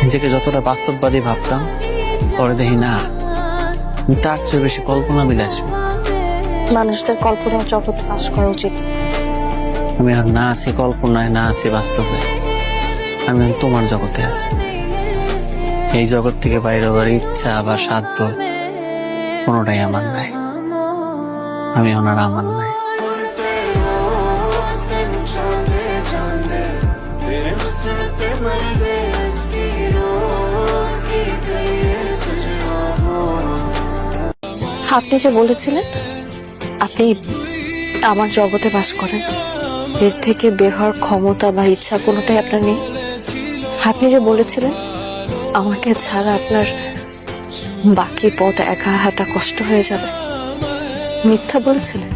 নিজেকে যতটা বাস্তববাদী ভাবতাম পরে দেখি না, তার চেয়ে বেশি কল্পনা বিলাসী। মানুষদের কল্পনার জগৎ বাস করা উচিত। আমি আর না আছি কল্পনায়, না আছি বাস্তবে। আমি এখন তোমার জগতে আছি। এই জগৎ থেকে বাইরে হওয়ার ইচ্ছা বা সাধ্য কোনোটাই আমার নাই। আমি ওনার আমার নাই। আপনি যে বলেছিলেন আপনি আমার জগতে বাস করেন, এর থেকে বের হওয়ার ক্ষমতা বা ইচ্ছা কোনোটাই আপনার নেই। আপনি যে বলেছিলেন আমাকে ছাড়া আপনার বাকি পথ একা হাঁটা কষ্ট হয়ে যাবে, মিথ্যা বলেছিলেন।